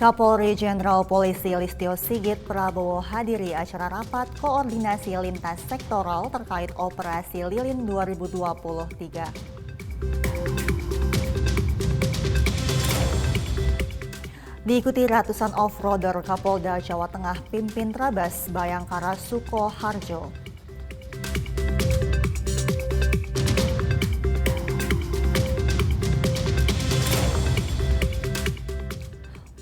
Kapolri Jenderal Polisi Listio Sigit Prabowo hadiri acara rapat koordinasi lintas sektoral terkait Operasi Lilin 2023. Diikuti ratusan off-roader Kapolda Jawa Tengah pimpin Trabas Bayangkara Sukoharjo.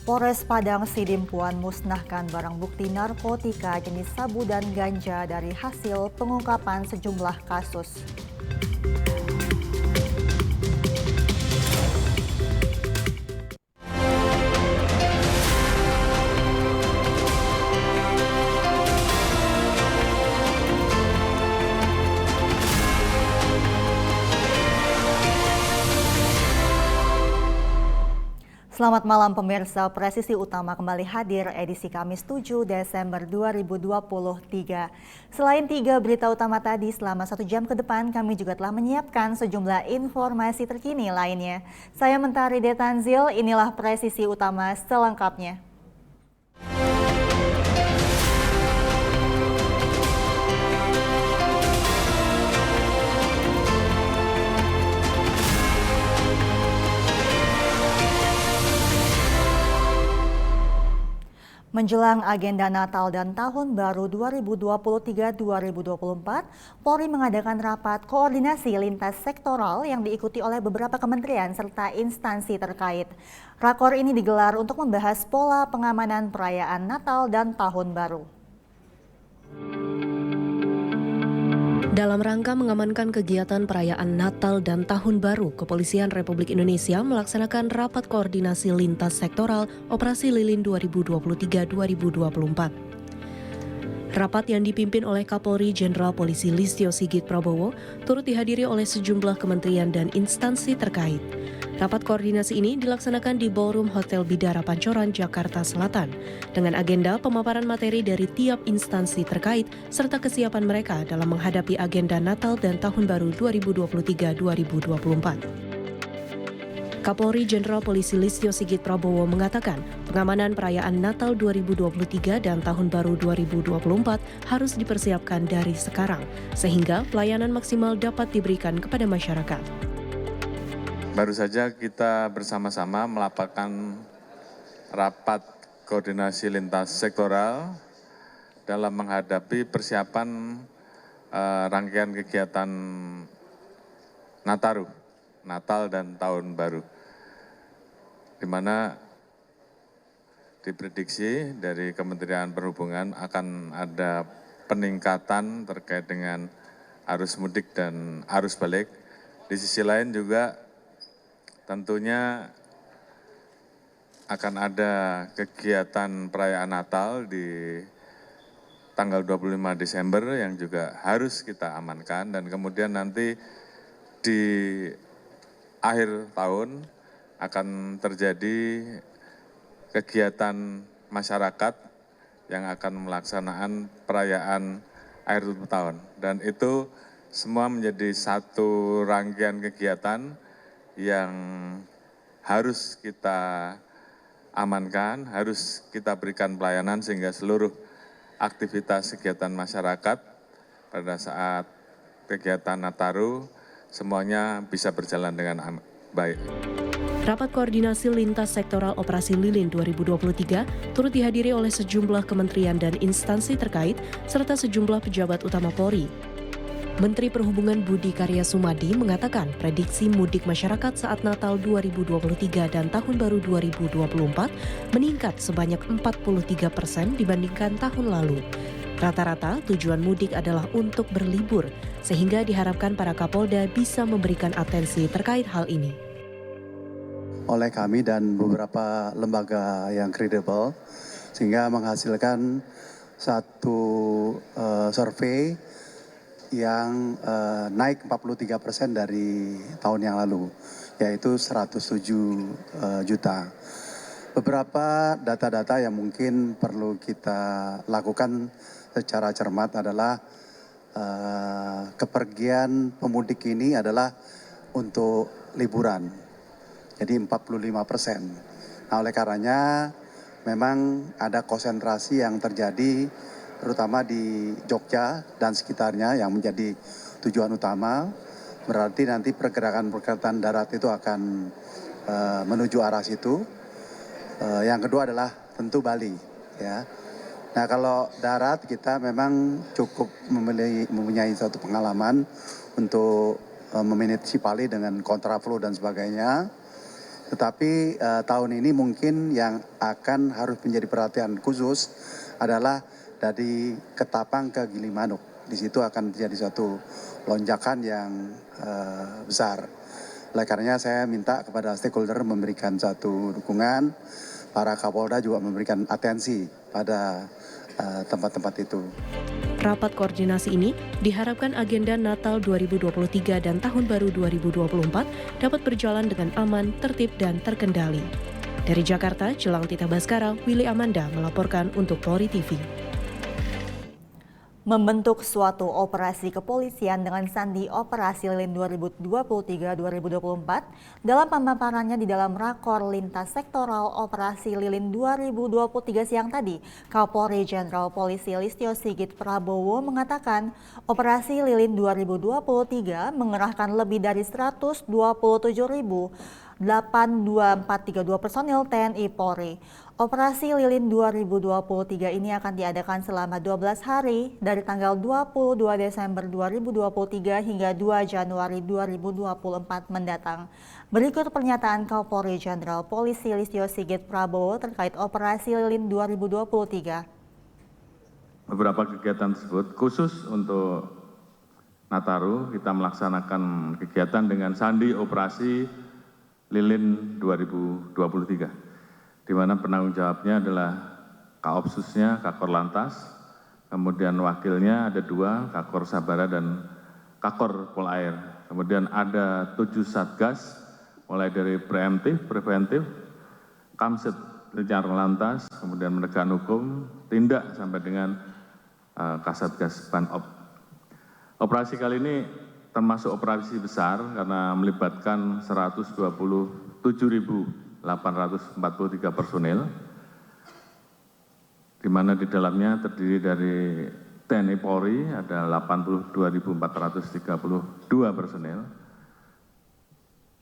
Polres Padang Sidimpuan musnahkan barang bukti narkotika jenis sabu dan ganja dari hasil pengungkapan sejumlah kasus. Selamat malam pemirsa, Presisi Utama kembali hadir edisi Kamis 7 Desember 2023. Selain 3 berita utama tadi, selama 1 jam ke depan kami juga telah menyiapkan sejumlah informasi terkini lainnya. Saya Mentari Detanzil, inilah Presisi Utama selengkapnya. Menjelang agenda Natal dan Tahun Baru 2023-2024, Polri mengadakan rapat koordinasi lintas sektoral yang diikuti oleh beberapa kementerian serta instansi terkait. Rakor ini digelar untuk membahas pola pengamanan perayaan Natal dan Tahun Baru. Dalam rangka mengamankan kegiatan perayaan Natal dan Tahun Baru, Kepolisian Republik Indonesia melaksanakan rapat koordinasi lintas sektoral Operasi Lilin 2023-2024. Rapat yang dipimpin oleh Kapolri Jenderal Polisi Listio Sigit Prabowo turut dihadiri oleh sejumlah kementerian dan instansi terkait. Rapat koordinasi ini dilaksanakan di Ballroom Hotel Bidara Pancoran, Jakarta Selatan, dengan agenda pemaparan materi dari tiap instansi terkait serta kesiapan mereka dalam menghadapi agenda Natal dan Tahun Baru 2023-2024. Kapolri Jenderal Polisi Listio Sigit Prabowo mengatakan, pengamanan perayaan Natal 2023 dan Tahun Baru 2024 harus dipersiapkan dari sekarang, sehingga pelayanan maksimal dapat diberikan kepada masyarakat. Baru saja kita bersama-sama melakukan rapat koordinasi lintas sektoral dalam menghadapi persiapan rangkaian kegiatan Nataru, Natal dan Tahun Baru, di mana diprediksi dari Kementerian Perhubungan akan ada peningkatan terkait dengan arus mudik dan arus balik. Di sisi lain juga tentunya akan ada kegiatan perayaan Natal di tanggal 25 Desember yang juga harus kita amankan, dan kemudian nanti di akhir tahun akan terjadi kegiatan masyarakat yang akan melaksanakan perayaan akhir tahun, dan itu semua menjadi satu rangkaian kegiatan yang harus kita amankan, harus kita berikan pelayanan sehingga seluruh aktivitas kegiatan masyarakat pada saat kegiatan Nataru semuanya bisa berjalan dengan baik. Rapat koordinasi lintas sektoral Operasi Lilin 2023 turut dihadiri oleh sejumlah kementerian dan instansi terkait serta sejumlah pejabat utama Polri. Menteri Perhubungan Budi Karya Sumadi mengatakan prediksi mudik masyarakat saat Natal 2023 dan Tahun Baru 2024 meningkat sebanyak 43% dibandingkan tahun lalu. Rata-rata tujuan mudik adalah untuk berlibur, sehingga diharapkan para Kapolda bisa memberikan atensi terkait hal ini. Oleh kami dan beberapa lembaga yang kredibel, sehingga menghasilkan satu survei yang naik 43% dari tahun yang lalu, yaitu 107 juta. Beberapa data-data yang mungkin perlu kita lakukan secara cermat adalah kepergian pemudik ini adalah untuk liburan, jadi 45%. Nah, oleh karenanya memang ada konsentrasi yang terjadi terutama di Jogja dan sekitarnya yang menjadi tujuan utama. Berarti nanti pergerakan darat itu akan menuju arah situ. Yang kedua adalah tentu Bali, ya. Nah, kalau darat kita memang cukup mempunyai suatu pengalaman untuk memanage Bali dengan kontraflow dan sebagainya. Tetapi tahun ini mungkin yang akan harus menjadi perhatian khusus adalah dari Ketapang ke Gilimanuk. Di situ akan terjadi suatu lonjakan yang besar. Oleh karenanya saya minta kepada stakeholder memberikan satu dukungan, para Kapolda juga memberikan atensi pada tempat-tempat itu. Rapat koordinasi ini diharapkan agenda Natal 2023 dan Tahun Baru 2024 dapat berjalan dengan aman, tertib, dan terkendali. Dari Jakarta, Jelang Tita Baskara, Willy Amanda melaporkan untuk Polri TV. Membentuk suatu operasi kepolisian dengan sandi Operasi Lilin 2023-2024 dalam pemaparannya di dalam Rakor Lintas Sektoral Operasi Lilin 2023 siang tadi, Kapolri Jenderal Polisi Listio Sigit Prabowo mengatakan Operasi Lilin 2023 mengerahkan lebih dari 127.8232 personil TNI Polri. Operasi Lilin 2023 ini akan diadakan selama 12 hari dari tanggal 22 Desember 2023 hingga 2 Januari 2024 mendatang. Berikut pernyataan Kapolri Jenderal Polisi Listio Sigit Prabowo terkait Operasi Lilin 2023. Beberapa kegiatan tersebut khusus untuk Nataru kita melaksanakan kegiatan dengan sandi Operasi Lilin 2023. Di mana penanggung jawabnya adalah Kaopsusnya, Kakor Lantas, kemudian wakilnya ada 2, Kakor Sabara dan Kakor Polair. Kemudian ada 7 satgas, mulai dari preventif, Kamset, Rencana Lantas, kemudian menegakkan hukum, tindak sampai dengan Kasatgas Banop. Operasi kali ini termasuk operasi besar karena melibatkan 127.843 personil, di mana di dalamnya terdiri dari TNI Polri ada 82.432 personil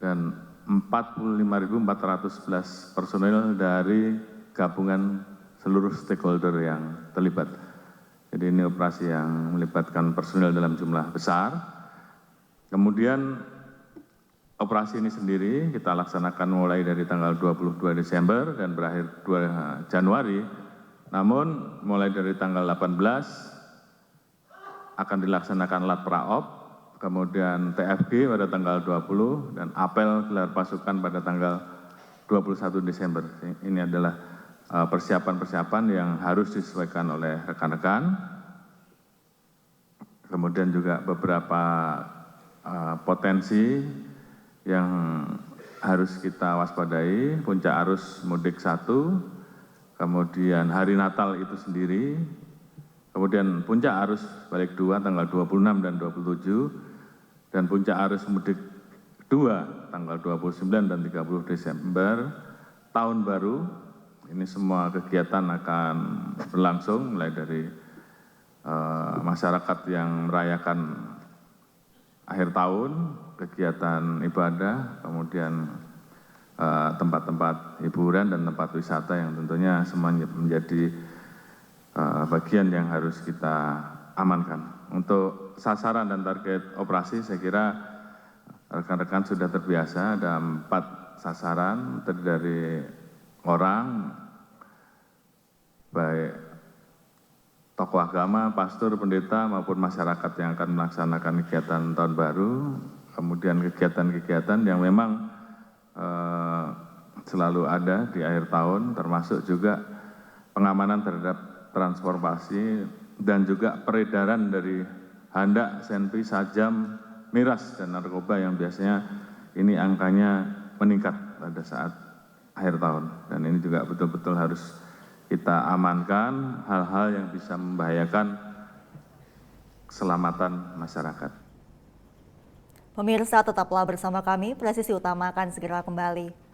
dan 45.411 personil dari gabungan seluruh stakeholder yang terlibat. Jadi ini operasi yang melibatkan personil dalam jumlah besar. Kemudian operasi ini sendiri kita laksanakan mulai dari tanggal 22 Desember dan berakhir 2 Januari. Namun mulai dari tanggal 18 akan dilaksanakan Lat Praop, kemudian TFG pada tanggal 20 dan apel gelar pasukan pada tanggal 21 Desember. Ini adalah persiapan-persiapan yang harus disesuaikan oleh rekan-rekan. Kemudian juga beberapa potensi yang harus kita waspadai, puncak arus mudik 1, kemudian hari Natal itu sendiri, kemudian puncak arus balik 2 tanggal 26 dan 27, dan puncak arus mudik 2 tanggal 29 dan 30 Desember, tahun baru. Ini semua kegiatan akan berlangsung mulai dari masyarakat yang merayakan akhir tahun, kegiatan ibadah, kemudian tempat-tempat hiburan dan tempat wisata yang tentunya semuanya menjadi bagian yang harus kita amankan. Untuk sasaran dan target operasi saya kira rekan-rekan sudah terbiasa, ada 4 sasaran terdiri dari orang, baik tokoh agama, pastor, pendeta maupun masyarakat yang akan melaksanakan kegiatan tahun baru, kemudian kegiatan-kegiatan yang memang selalu ada di akhir tahun, termasuk juga pengamanan terhadap transportasi dan juga peredaran dari handak, senpi, sajam, miras dan narkoba yang biasanya ini angkanya meningkat pada saat akhir tahun, dan ini juga betul-betul harus kita amankan hal-hal yang bisa membahayakan keselamatan masyarakat. Pemirsa, tetaplah bersama kami, Presisi Utama akan segera kembali.